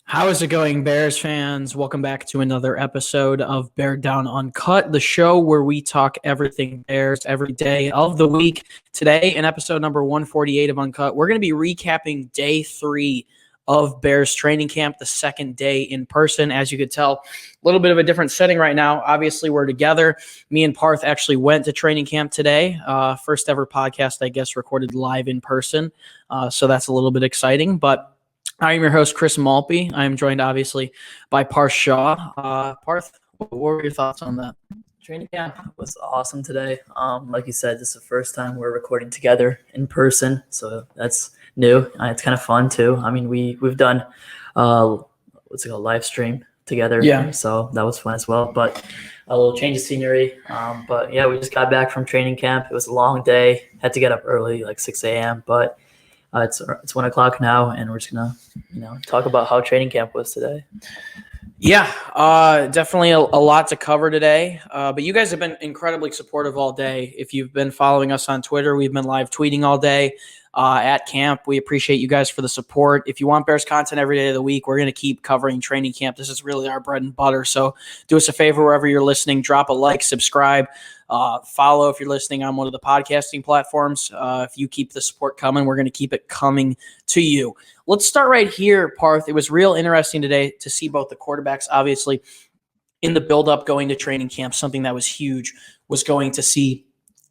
How is it going, Bears fans? Welcome back to another episode of Beared Down Uncut, the show where we talk everything Bears every day of the week. Today, in episode number 148 of Uncut, we're going to be recapping day 3 of Bears training camp, the second day in person. As you could tell, a little bit of a different setting right now. Obviously, we're together. Me and Parth actually went to training camp today. First ever podcast, I guess, recorded live in person. So that's a little bit exciting, but I am your host, Chris and Parth. I am joined, obviously, by Parth Shaw. Parth, what were your thoughts on that? Training camp was awesome today. Like you said, this is the first time we're recording together in person, so that's new. It's kind of fun too. I mean, we've done live stream together, yeah. So that was fun as well. But a little change of scenery. But yeah, we just got back from training camp. It was a long day. Had to get up early, like 6 a.m. But it's 1 o'clock now, and we're just gonna, talk about how training camp was today. Yeah, definitely a lot to cover today. But you guys have been incredibly supportive all day. If you've been following us on Twitter, we've been live tweeting all day at camp. We appreciate you guys for the support. If you want Bears content every day of the week, we're going to keep covering training camp. This is really our bread and butter. So do us a favor wherever you're listening. Drop a like, subscribe. Follow if you're listening on one of the podcasting platforms. If you keep the support coming, we're going to keep it coming to you. Let's start right here, Parth. It was real interesting today to see both the quarterbacks, obviously, in the build-up going to training camp. Something that was huge was going to see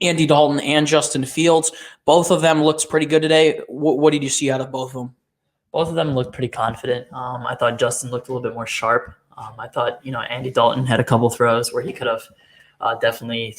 Andy Dalton and Justin Fields. Both of them looked pretty good today. What did you see out of both of them? Both of them looked pretty confident. I thought Justin looked a little bit more sharp. I thought, Andy Dalton had a couple throws where he could have definitely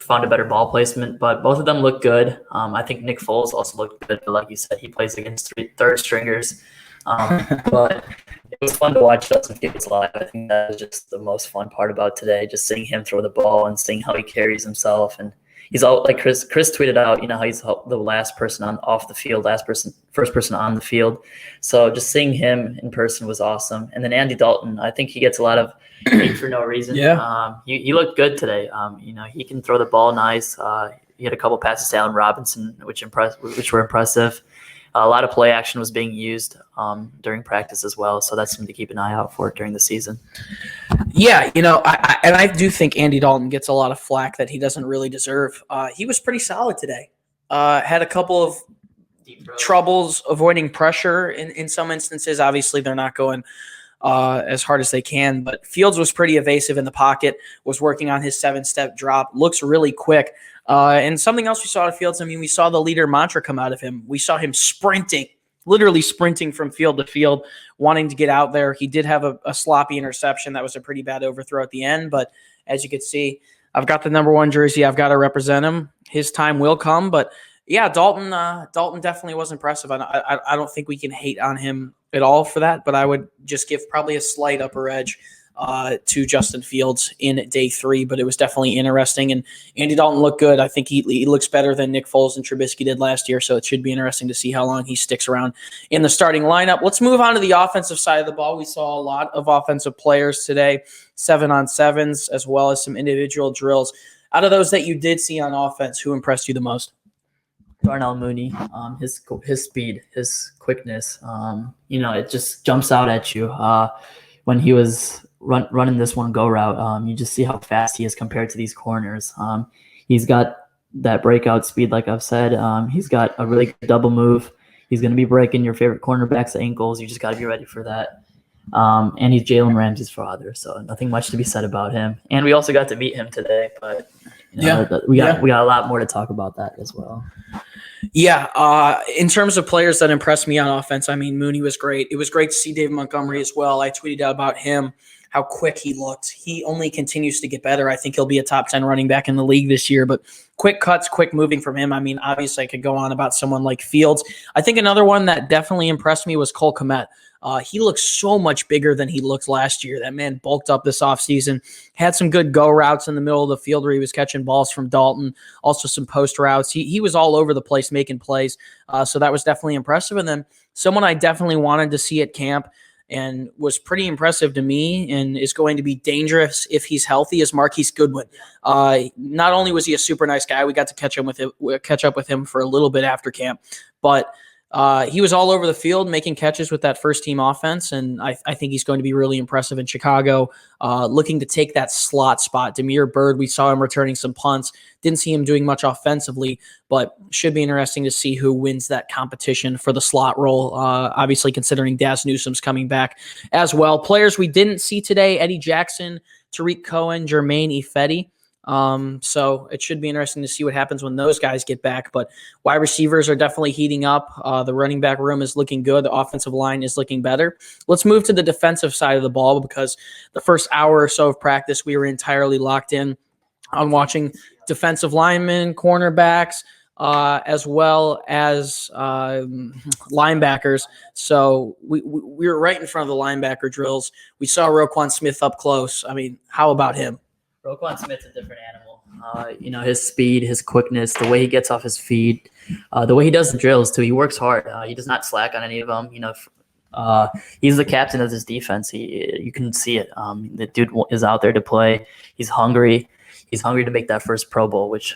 found a better ball placement, but both of them look good. I think Nick Foles also looked good, but like you said, he plays against third stringers. But it was fun to watch Justin Fields live. I think that was just the most fun part about today, just seeing him throw the ball and seeing how he carries himself. And he's all like Chris tweeted out, how he's the last person off the field, first person on the field. So just seeing him in person was awesome. And then Andy Dalton, I think he gets a lot of hate for no reason. Yeah. He looked good today. He can throw the ball nice. He had a couple passes to Allen Robinson, which were impressive. A lot of play action was being used during practice as well, so that's something to keep an eye out for during the season. Yeah, I do think Andy Dalton gets a lot of flack that he doesn't really deserve. He was pretty solid today. Had a couple of troubles avoiding pressure in some instances. Obviously, they're not going as hard as they can, but Fields was pretty evasive in the pocket, was working on his 7-step drop, looks really quick. And something else we saw at Fields, we saw the leader mantra come out of him. We saw him literally sprinting from field to field, wanting to get out there. He did have a sloppy interception. That was a pretty bad overthrow at the end, but as you can see, I've got the number 1 jersey. I've got to represent him. His time will come, but yeah, Dalton definitely was impressive. I don't think we can hate on him at all for that, but I would just give probably a slight upper edge to Justin Fields in day 3, but it was definitely interesting. And Andy Dalton looked good. I think he looks better than Nick Foles and Trubisky did last year, so it should be interesting to see how long he sticks around in the starting lineup. Let's move on to the offensive side of the ball. We saw a lot of offensive players today, 7-on-7s, as well as some individual drills. Out of those that you did see on offense, who impressed you the most? Darnell Mooney, his speed, his quickness, it just jumps out at you. When he was running this one go route, you just see how fast he is compared to these corners. He's got that breakout speed, like I've said. He's got a really good double move. He's going to be breaking your favorite cornerback's ankles. You just got to be ready for that. And he's Jaylen Ramsey's father, so nothing much to be said about him. And we also got to meet him today, but we got a lot more to talk about that as well. Yeah, in terms of players that impressed me on offense, Mooney was great. It was great to see David Montgomery as well. I tweeted out about him, how quick he looked. He only continues to get better. I think he'll be a top 10 running back in the league this year, but quick cuts, quick moving from him. Obviously I could go on about someone like Fields. I think another one that definitely impressed me was Cole Kmet. He looks so much bigger than he looked last year. That man bulked up this offseason, had some good go routes in the middle of the field where he was catching balls from Dalton, also some post routes. He was all over the place making plays, so that was definitely impressive. And then someone I definitely wanted to see at camp, and was pretty impressive to me and is going to be dangerous if he's healthy is Marquise Goodwin. Not only was he a super nice guy, we got to catch up with him for a little bit after camp, but he was all over the field making catches with that first team offense, and I think he's going to be really impressive in Chicago, looking to take that slot spot. Demir Bird, we saw him returning some punts. Didn't see him doing much offensively, but should be interesting to see who wins that competition for the slot role, obviously considering Daz Newsome's coming back as well. Players we didn't see today, Eddie Jackson, Tariq Cohen, Jermaine Ifedi. So it should be interesting to see what happens when those guys get back, but wide receivers are definitely heating up. The running back room is looking good. The offensive line is looking better. Let's move to the defensive side of the ball, because the first hour or so of practice, we were entirely locked in on watching defensive linemen, cornerbacks, as well as linebackers. So we were right in front of the linebacker drills. We saw Roquan Smith up close. I mean, how about him? Roquan Smith's a different animal. His speed, his quickness, the way he gets off his feet, the way he does the drills too. He works hard. He does not slack on any of them. He's the captain of this defense. You can see it. The dude is out there to play. He's hungry. He's hungry to make that first Pro Bowl, which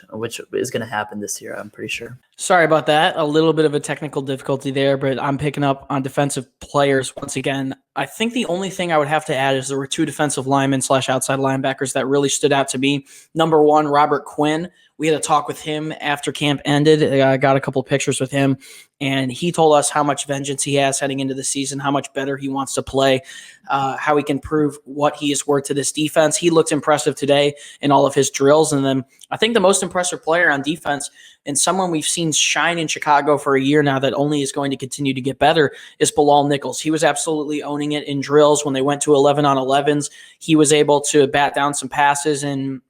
is going to happen this year, I'm pretty sure. Sorry about that. A little bit of a technical difficulty there, but I'm picking up on defensive players once again. I think the only thing I would have to add is there were two defensive linemen / outside linebackers that really stood out to me. Number one, Robert Quinn. We had a talk with him after camp ended. I got a couple of pictures with him, and he told us how much vengeance he has heading into the season, how much better he wants to play, how he can prove what he is worth to this defense. He looked impressive today in all of his drills. And then I think the most impressive player on defense, and someone we've seen shine in Chicago for a year now that only is going to continue to get better, is Bilal Nichols. He was absolutely owning it in drills. When they went to 11-on-11s, he was able to bat down some passes and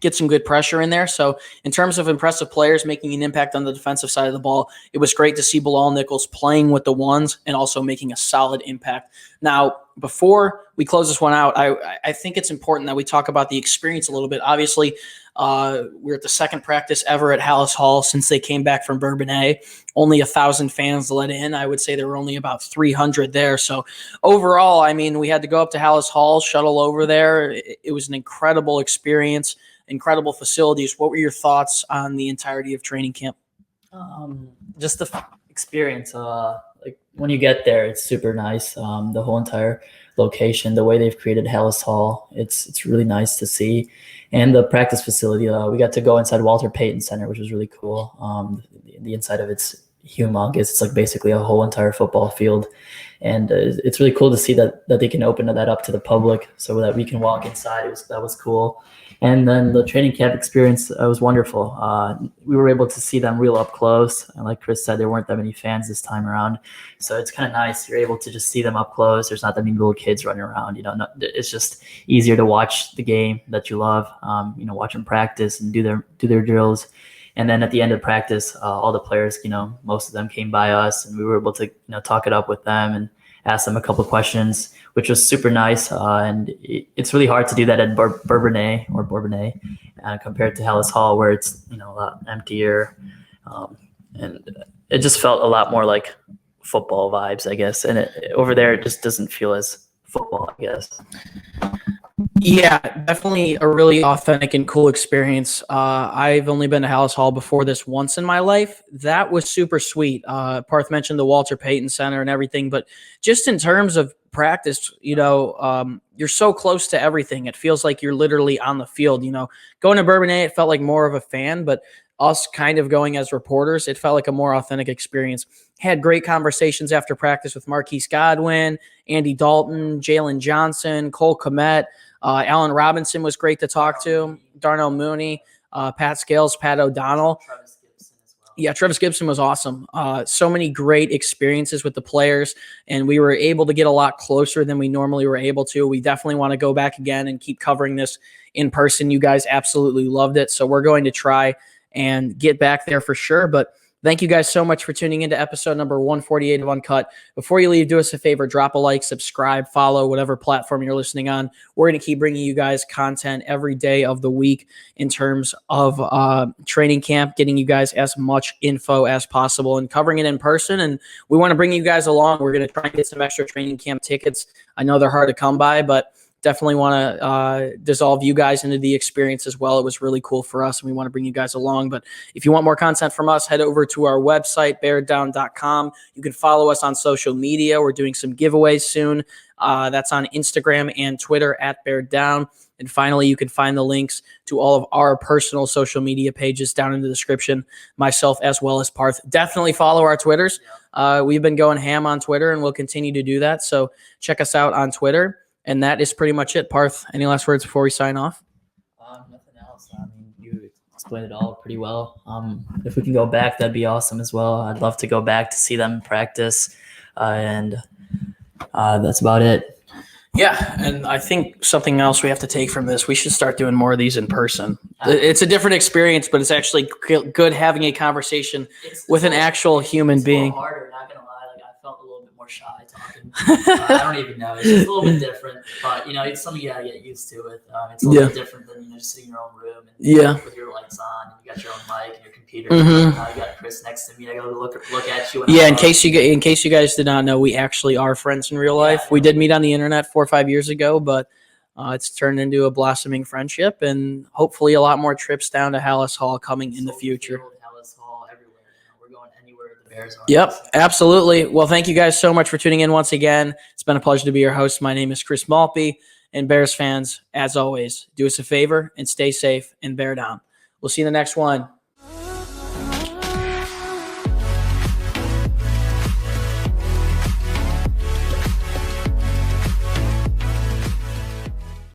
get some good pressure in there. So in terms of impressive players making an impact on the defensive side of the ball, it was great to see Bilal Nichols playing with the ones and also making a solid impact. Now, before we close this one out, I think it's important that we talk about the experience a little bit. Obviously, we're at the second practice ever at Hallis Hall since they came back from Bourbonnais. Only 1,000 fans let in. I would say there were only about 300 there. So overall, I mean, we had to go up to Hallis Hall, shuttle over there. It was an incredible experience, incredible facilities. What were your thoughts on the entirety of training camp? Just the experience. Like when you get there, it's super nice. The whole entire location, the way they've created Hallis Hall, it's really nice to see. And the practice facility, we got to go inside Walter Payton Center, which was really cool. The inside of it's humongous. It's like basically a whole entire football field. And it's really cool to see that they can open that up to the public so that we can walk inside. That was cool. And then the training camp experience was wonderful. We were able to see them real up close. And like Chris said, there weren't that many fans this time around. So it's kind of nice. You're able to just see them up close. There's not that many little kids running around. It's just easier to watch the game that you love, watch them practice and do their drills. And then at the end of practice, all the players, most of them came by us, and we were able to, talk it up with them and ask them a couple of questions, which was super nice. And it's really hard to do that at Bourbonnais compared to Hallis Hall, where it's, a lot emptier. And it just felt a lot more like football vibes, I guess. And over there, it just doesn't feel as football, I guess. Yeah, definitely a really authentic and cool experience. I've only been to Hallis Hall before this once in my life. That was super sweet. Parth mentioned the Walter Payton Center and everything, but just in terms of practice, you're so close to everything. It feels like you're literally on the field. Going to Bourbonnais, it felt like more of a fan, but us kind of going as reporters, it felt like a more authentic experience. Had great conversations after practice with Marquise Godwin, Andy Dalton, Jaylen Johnson, Cole Kmet. Allen Robinson was great to talk to. Darnell Mooney, Pat Scales, Pat O'Donnell. Travis Gibson as well. Yeah, Travis Gibson was awesome. So many great experiences with the players, and we were able to get a lot closer than we normally were able to. We definitely want to go back again and keep covering this in person. You guys absolutely loved it, so we're going to try and get back there for sure. But Thank you guys so much for tuning into episode number 148 of Uncut. Before you leave, do us a favor, drop a like, subscribe, follow, whatever platform you're listening on. We're going to keep bringing you guys content every day of the week in terms of training camp, getting you guys as much info as possible and covering it in person. And we want to bring you guys along. We're going to try and get some extra training camp tickets. I know they're hard to come by, but definitely want to dissolve you guys into the experience as well. It was really cool for us, and we want to bring you guys along. But if you want more content from us, head over to our website, beareddown.com. You can follow us on social media. We're doing some giveaways soon. That's on Instagram and Twitter at Beared Down. And finally, you can find the links to all of our personal social media pages down in the description, myself as well as Parth. Definitely follow our Twitters. We've been going ham on Twitter, and we'll continue to do that. So check us out on Twitter. And that is pretty much it. Parth, any last words before we sign off? Nothing else. I mean, you explained it all pretty well. If we can go back, that'd be awesome as well. I'd love to go back to see them practice. And that's about it. Yeah, and I think something else we have to take from this, we should start doing more of these in person. It's a different experience, but it's actually good having a conversation with an actual human being. It's a little harder, not going to lie. I felt a little bit more shy talking. I don't even know. It's just a little bit different, but it's something you gotta get used to. It's a little bit different than just sitting in your own room and with your lights on, and you got your own mic and your computer. You got Chris next to me. I gotta look at you. In case you guys did not know, we actually are friends in real life. We did meet on the internet 4 or 5 years ago, but it's turned into a blossoming friendship, and hopefully a lot more trips down to Hallis Hall coming in the future. Yep, absolutely. Well, thank you guys so much for tuning in once again. It's been a pleasure to be your host. My name is Chris Maltby, and Bears fans, as always, do us a favor and stay safe and bear down. We'll see you in the next one.